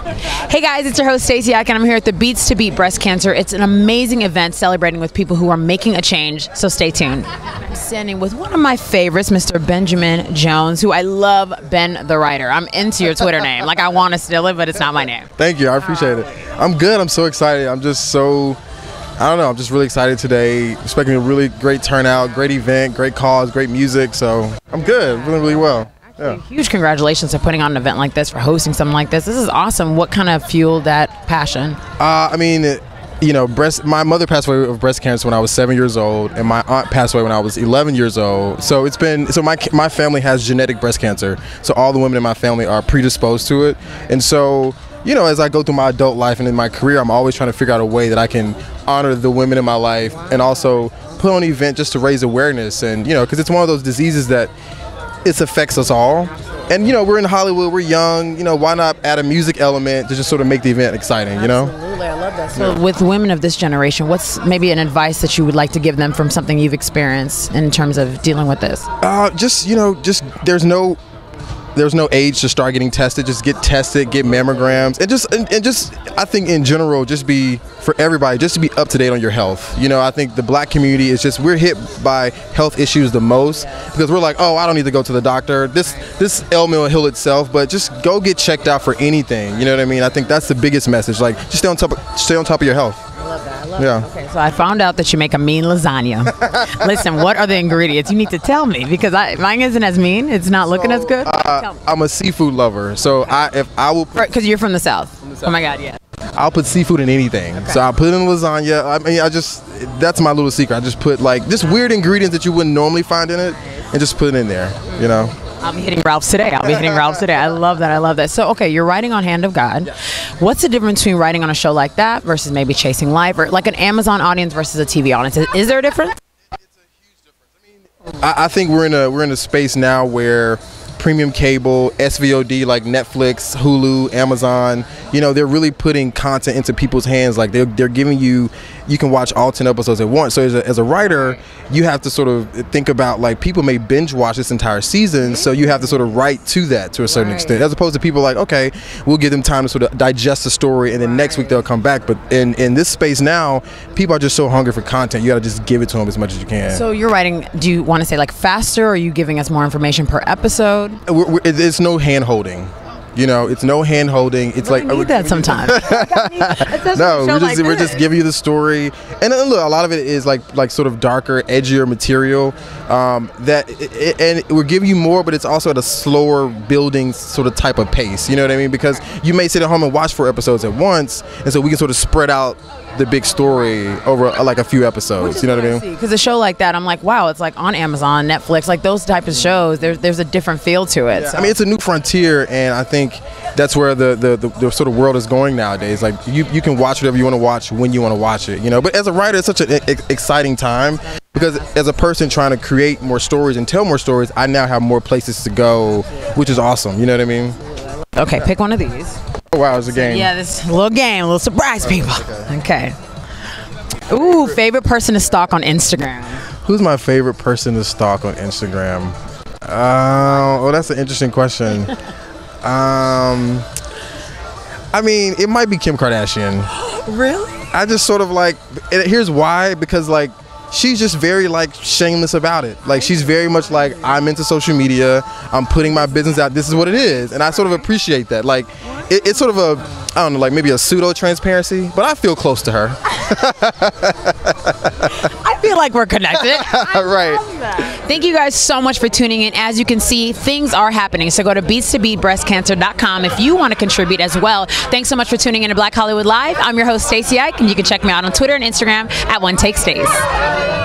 Hey guys, it's your host Stacy Ike, and I'm here at the Beats to Beat Breast Cancer. It's an amazing event celebrating with people who are making a change, so stay tuned. I'm standing with one of my favorites, Mr. Benjamin Jones, who I love, Ben the Writer. I'm into your Twitter name. Like, I want to steal it, but it's not my name. Thank you, I appreciate it. I'm good, I'm so excited. I'm just so, I don't know, I'm just really excited today. Expecting a really great turnout, great event, great cause, great music, so I'm good, really well. Yeah. Huge congratulations for putting on an event like this, for hosting something like this. This is awesome. What kind of fueled that passion? I mean, you know, my mother passed away of breast cancer when I was 7 years old, and my aunt passed away when I was 11 years old. So it's been, so my family has genetic breast cancer. So all the women in my family are predisposed to it. And so, you know, as I go through my adult life and in my career, I'm always trying to figure out a way that I can honor the women in my life and also put on an event just to raise awareness. And, you know, because it's one of those diseases that it affects us all. And, you know, we're in Hollywood, we're young, you know, why not add a music element to just sort of make the event exciting, you know? Absolutely, I love that. So with women of this generation, what's maybe an advice that you would like to give them from something you've experienced in terms of dealing with this? Just, you know, just there's no age to start getting tested. Just get tested, get mammograms, and just I think in general, just be, for everybody, just to be up to date on your health. You know, I think the black community is just, we're hit by health issues the most because we're like, oh, I don't need to go to the doctor. This ailment will heal itself, but just go get checked out for anything. You know what I mean? I think that's the biggest message. Like, just stay on top of your health. I love that. I love that. Okay, so I found out that you make a mean lasagna. Listen, what are the ingredients? You need to tell me because mine isn't as mean. It's not looking as good. I'm a seafood lover, so if I will, because you're from the South. Oh my God, yeah. I'll put seafood in anything. Okay. So I'll put it in lasagna. I mean, that's my little secret. I just put like just weird ingredients that you wouldn't normally find in it, and just put it in there. You know. I'll be hitting Ralph's today. I love that. I love that. So, okay, you're writing on Hand of God. Yeah. What's the difference between writing on a show like that versus maybe Chasing Life, or like an Amazon audience versus a TV audience? Is there a difference? It's a huge difference. I mean, I think we're in a space now where premium cable, SVOD like Netflix, Hulu, Amazon, you know, they're really putting content into people's hands. Like they're giving you can watch all 10 episodes at once. So as a writer, you have to sort of think about, like, people may binge watch this entire season, so you have to sort of write to that to a certain extent, as opposed to people like, okay, we'll give them time to sort of digest the story and then next week they'll come back. But in this space now, people are just so hungry for content, you got to just give it to them as much as you can. So you're writing, do you want to say like faster, or are you giving us more information per episode? It's no hand holding. You know, it's no hand holding. It's like, I need that sometimes. No, we're just giving you the story, and look, a lot of it is like sort of darker, edgier material. And we're giving you more, but it's also at a slower building sort of type of pace. You know what I mean? Because you may sit at home and watch 4 episodes at once, and so we can sort of spread out the big story over like a few episodes. You know what I mean? Because a show like that, I'm like, wow, it's like on Amazon, Netflix, like those type of shows. There's a different feel to it. Yeah, so. I mean, it's a new frontier, and I think that's where the sort of world is going nowadays. Like you can watch whatever you want to watch when you want to watch it. You know, but as a writer, it's such an exciting time, because as a person trying to create more stories and tell more stories, I now have more places to go, which is awesome. You know what I mean? Okay, pick one of these. Oh wow, it's a game. Yeah, this little game, a little surprise, people. Okay. Ooh, favorite person to stalk on Instagram? Who's my favorite person to stalk on Instagram? Oh, that's an interesting question. I mean, it might be Kim Kardashian. Really? I just sort of like, here's why, because like, she's just very like shameless about it. Like, she's very much like, I'm into social media, I'm putting my business out, this is what it is, and I sort of appreciate that. Like, it's sort of a, I don't know, like maybe a pseudo transparency, but I feel close to her. I feel like we're connected. Right. Thank you guys so much for tuning in. As you can see, things are happening. So go to beats2beatbreastcancer.com if you want to contribute as well. Thanks so much for tuning in to Black Hollywood Live. I'm your host, Stacy Ike, and you can check me out on Twitter and Instagram at OneTakeStace.